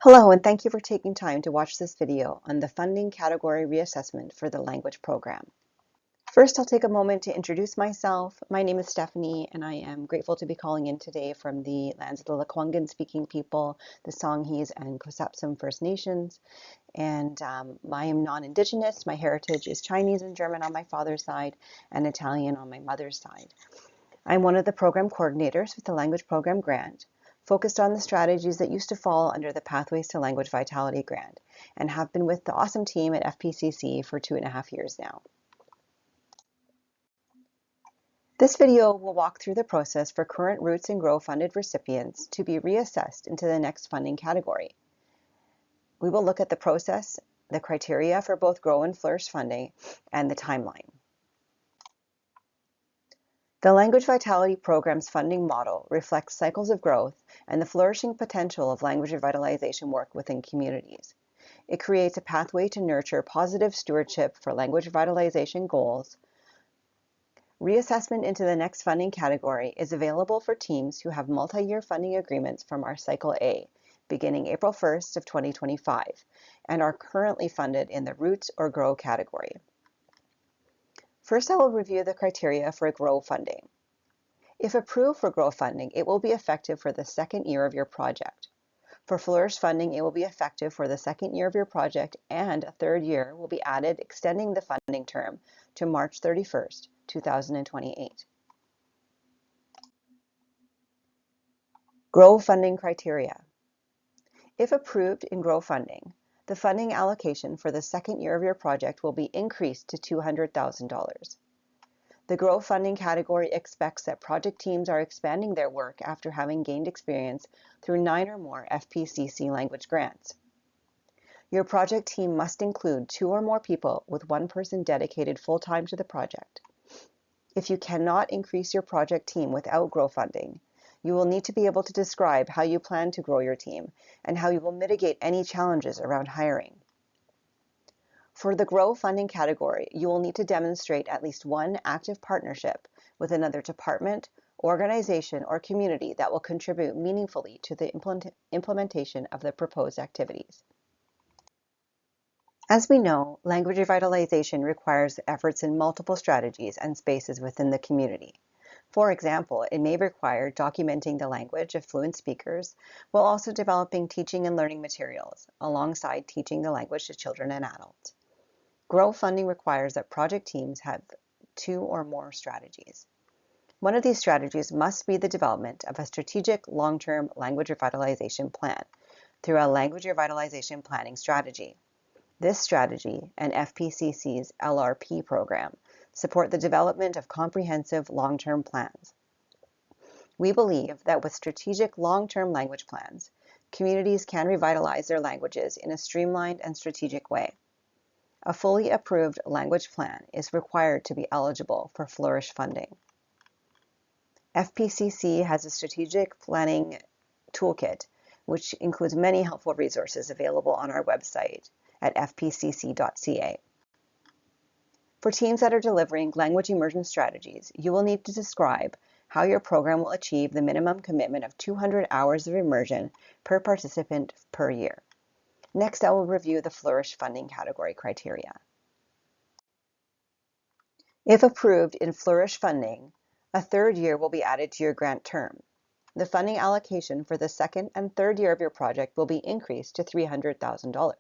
Hello, and thank you for taking time to watch this video on the funding category reassessment for the language program. First, I'll take a moment to introduce myself. My name is Stephanie, and I am grateful to be calling in today from the lands of the Lekwungen speaking people, the Songhees and Kosapsum First Nations. And I am non-Indigenous. My heritage is Chinese and German on my father's side and Italian on my mother's side. I'm one of the program coordinators with the Language Program Grant, focused on the strategies that used to fall under the Pathways to Language Vitality Grant, and have been with the awesome team at FPCC for 2.5 years now. This video will walk through the process for current Roots and Grow funded recipients to be reassessed into the next funding category. We will look at the process, the criteria for both Grow and Flourish funding, and the timeline. The Language Vitality Program's funding model reflects cycles of growth and the flourishing potential of language revitalization work within communities. It creates a pathway to nurture positive stewardship for language revitalization goals. Reassessment into the next funding category is available for teams who have multi-year funding agreements from our Cycle A, beginning April 1st of 2025, and are currently funded in the Roots or Grow category. First, I will review the criteria for Grow funding. If approved for Grow funding, it will be effective for the second year of your project. For Flourish funding, it will be effective for the second year of your project, and a third year will be added, extending the funding term to March 31st, 2028. Grow funding criteria. If approved in Grow funding, the funding allocation for the second year of your project will be increased to $200,000. The Grow funding category expects that project teams are expanding their work after having gained experience through 9 or more FPCC language grants. Your project team must include 2 or more people, with 1 person dedicated full-time to the project. If you cannot increase your project team without Grow funding, you will need to be able to describe how you plan to grow your team and how you will mitigate any challenges around hiring. For the Grow funding category, you will need to demonstrate at least 1 active partnership with another department, organization, or community that will contribute meaningfully to the implementation of the proposed activities. As we know, language revitalization requires efforts in multiple strategies and spaces within the community. For example, it may require documenting the language of fluent speakers while also developing teaching and learning materials alongside teaching the language to children and adults. Grow funding requires that project teams have 2 or more strategies. One of these strategies must be the development of a strategic long-term language revitalization plan through a language revitalization planning strategy. This strategy and FPCC's LRP program support the development of comprehensive long-term plans. We believe that with strategic long-term language plans, communities can revitalize their languages in a streamlined and strategic way. A fully approved language plan is required to be eligible for Flourish funding. FPCC has a strategic planning toolkit, which includes many helpful resources available on our website at fpcc.ca. For teams that are delivering language immersion strategies, you will need to describe how your program will achieve the minimum commitment of 200 hours of immersion per participant per year. Next, I will review the Flourish funding category criteria. If approved in Flourish funding, a third year will be added to your grant term. The funding allocation for the second and third year of your project will be increased to $300,000.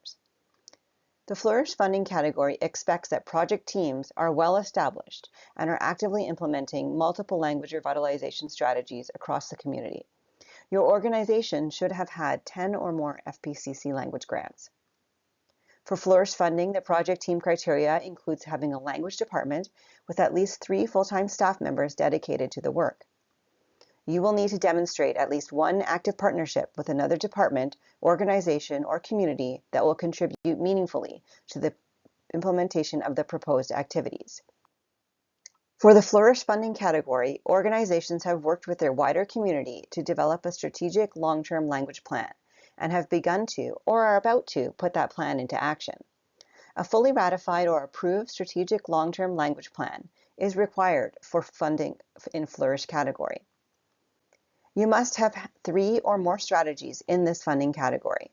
The Flourish funding category expects that project teams are well established and are actively implementing multiple language revitalization strategies across the community. Your organization should have had 10 or more FPCC language grants. For Flourish funding, the project team criteria includes having a language department with at least 3 full-time staff members dedicated to the work. You will need to demonstrate at least 1 active partnership with another department, organization, or community that will contribute meaningfully to the implementation of the proposed activities. For the Flourish funding category, organizations have worked with their wider community to develop a strategic long-term language plan and have begun to, or are about to, put that plan into action. A fully ratified or approved strategic long-term language plan is required for funding in Flourish category. You must have 3 or more strategies in this funding category.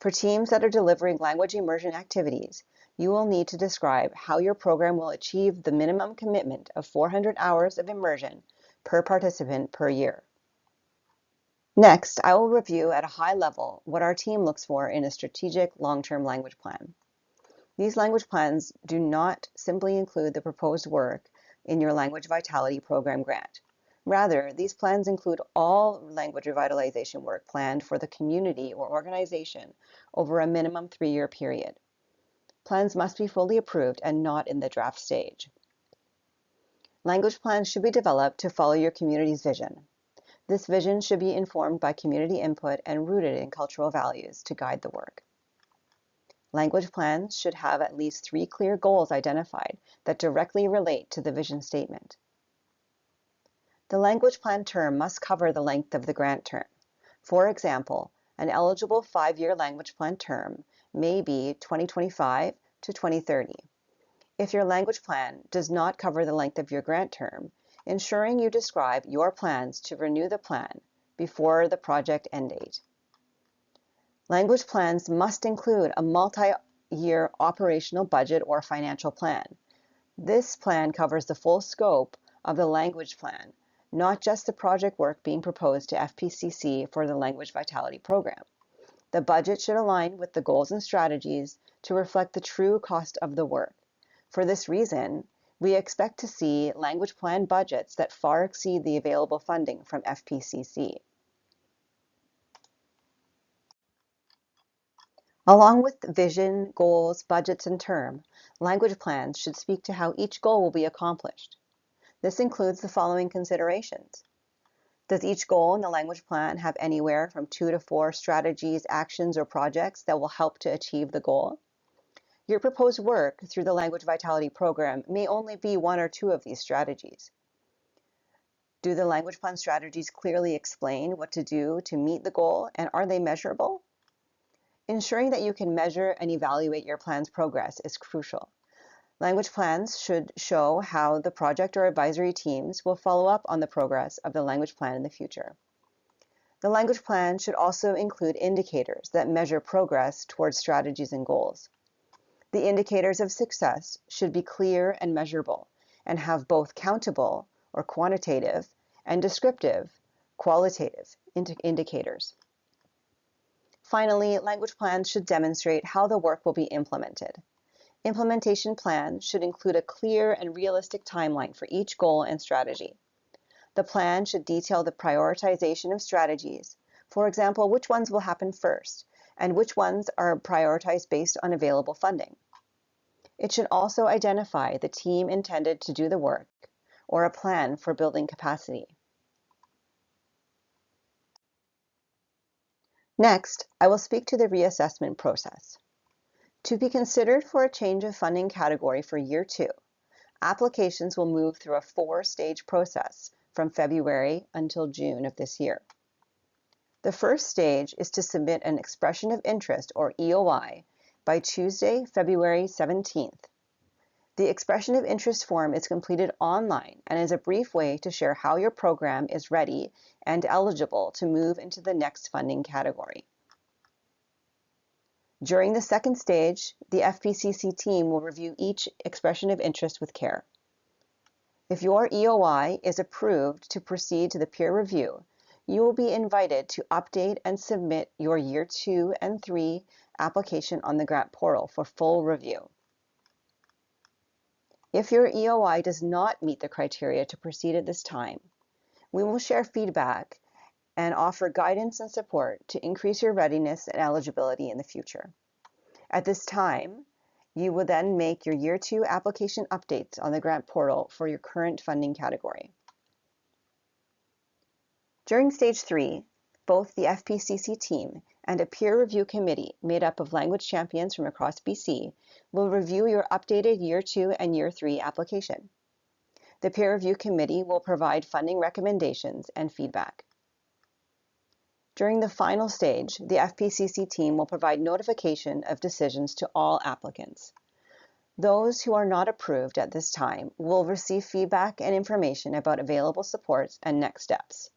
For teams that are delivering language immersion activities, you will need to describe how your program will achieve the minimum commitment of 400 hours of immersion per participant per year. Next, I will review at a high level what our team looks for in a strategic long-term language plan. These language plans do not simply include the proposed work in your Language Vitality Program grant. Rather, these plans include all language revitalization work planned for the community or organization over a minimum 3-year period. Plans must be fully approved and not in the draft stage. Language plans should be developed to follow your community's vision. This vision should be informed by community input and rooted in cultural values to guide the work. Language plans should have at least 3 clear goals identified that directly relate to the vision statement. The language plan term must cover the length of the grant term. For example, an eligible 5-year language plan term may be 2025 to 2030. If your language plan does not cover the length of your grant term, ensuring you describe your plans to renew the plan before the project end date. Language plans must include a multi-year operational budget or financial plan. This plan covers the full scope of the language plan, not just the project work being proposed to FPCC for the Language Vitality Program. The budget should align with the goals and strategies to reflect the true cost of the work. For this reason, we expect to see language plan budgets that far exceed the available funding from FPCC. Along with vision, goals, budgets, and term, language plans should speak to how each goal will be accomplished. This includes the following considerations. Does each goal in the language plan have anywhere from 2 to 4 strategies, actions, or projects that will help to achieve the goal? Your proposed work through the Language Vitality Program may only be 1 or 2 of these strategies. Do the language plan strategies clearly explain what to do to meet the goal, and are they measurable? Ensuring that you can measure and evaluate your plan's progress is crucial. Language plans should show how the project or advisory teams will follow up on the progress of the language plan in the future. The language plan should also include indicators that measure progress towards strategies and goals. The indicators of success should be clear and measurable and have both countable or quantitative and descriptive, qualitative indicators. Finally, language plans should demonstrate how the work will be implemented. Implementation plans should include a clear and realistic timeline for each goal and strategy. The plan should detail the prioritization of strategies, for example, which ones will happen first, and which ones are prioritized based on available funding. It should also identify the team intended to do the work, or a plan for building capacity. Next, I will speak to the reassessment process. To be considered for a change of funding category for Year 2, applications will move through a 4-stage process from February until June of this year. The first stage is to submit an expression of interest, or EOI, by Tuesday, February 17th. The expression of interest form is completed online and is a brief way to share how your program is ready and eligible to move into the next funding category. During the second stage, the FPCC team will review each expression of interest with care. If your EOI is approved to proceed to the peer review, you will be invited to update and submit your Year 2 and 3 application on the grant portal for full review. If your EOI does not meet the criteria to proceed at this time, we will share feedback and offer guidance and support to increase your readiness and eligibility in the future. At this time, you will then make your Year 2 application updates on the grant portal for your current funding category. During Stage 3, both the FPCC team and a peer review committee made up of language champions from across BC will review your updated Year 2 and Year 3 application. The peer review committee will provide funding recommendations and feedback. During the final stage, the FPCC team will provide notification of decisions to all applicants. Those who are not approved at this time will receive feedback and information about available supports and next steps.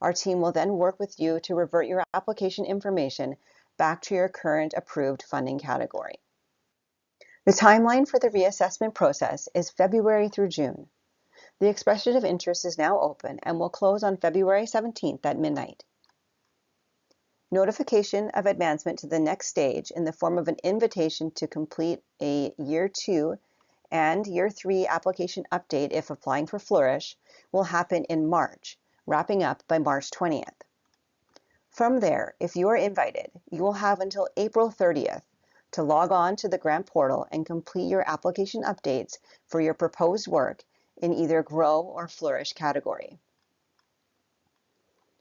Our team will then work with you to revert your application information back to your current approved funding category. The timeline for the reassessment process is February through June. The expression of interest is now open and will close on February 17th at midnight. Notification of advancement to the next stage in the form of an invitation to complete a Year 2 and Year 3 application update if applying for Flourish will happen in March, wrapping up by March 20th. From there, if you are invited, you will have until April 30th to log on to the grant portal and complete your application updates for your proposed work in either Grow or Flourish category.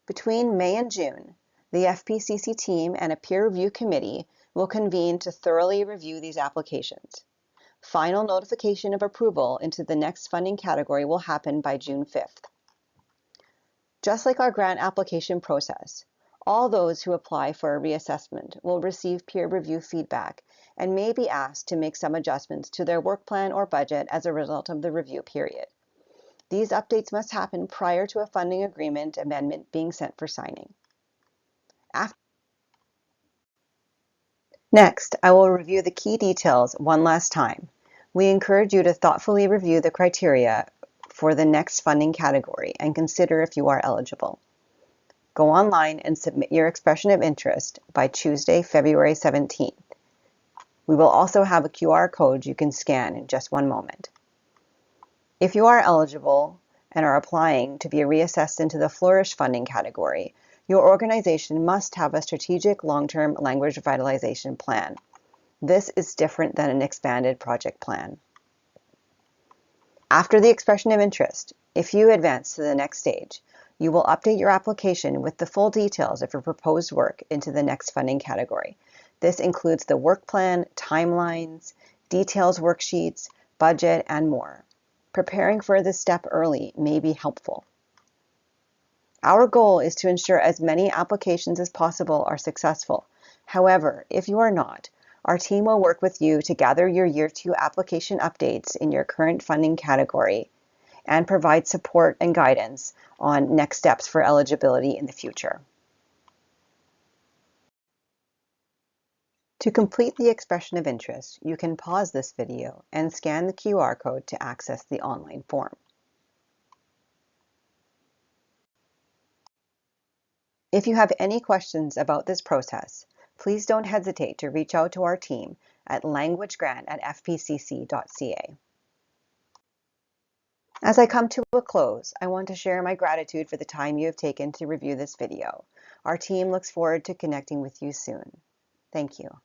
Between May and June, the FPCC team and a peer review committee will convene to thoroughly review these applications. Final notification of approval into the next funding category will happen by June 5th. Just like our grant application process, all those who apply for a reassessment will receive peer review feedback and may be asked to make some adjustments to their work plan or budget as a result of the review period. These updates must happen prior to a funding agreement amendment being sent for signing. Next, I will review the key details one last time. We encourage you to thoughtfully review the criteria for the next funding category and consider if you are eligible. Go online and submit your expression of interest by Tuesday, February 17th. We will also have a QR code you can scan in just one moment. If you are eligible and are applying to be reassessed into the Flourish funding category, your organization must have a strategic long-term language revitalization plan. This is different than an expanded project plan. After the expression of interest, if you advance to the next stage, you will update your application with the full details of your proposed work into the next funding category. This includes the work plan, timelines, details worksheets, budget, and more. Preparing for this step early may be helpful. Our goal is to ensure as many applications as possible are successful. However, if you are not, our team will work with you to gather your Year 2 application updates in your current funding category and provide support and guidance on next steps for eligibility in the future. To complete the expression of interest, you can pause this video and scan the QR code to access the online form. If you have any questions about this process, please don't hesitate to reach out to our team at languagegrant@fpcc.ca. As I come to a close, I want to share my gratitude for the time you have taken to review this video. Our team looks forward to connecting with you soon. Thank you.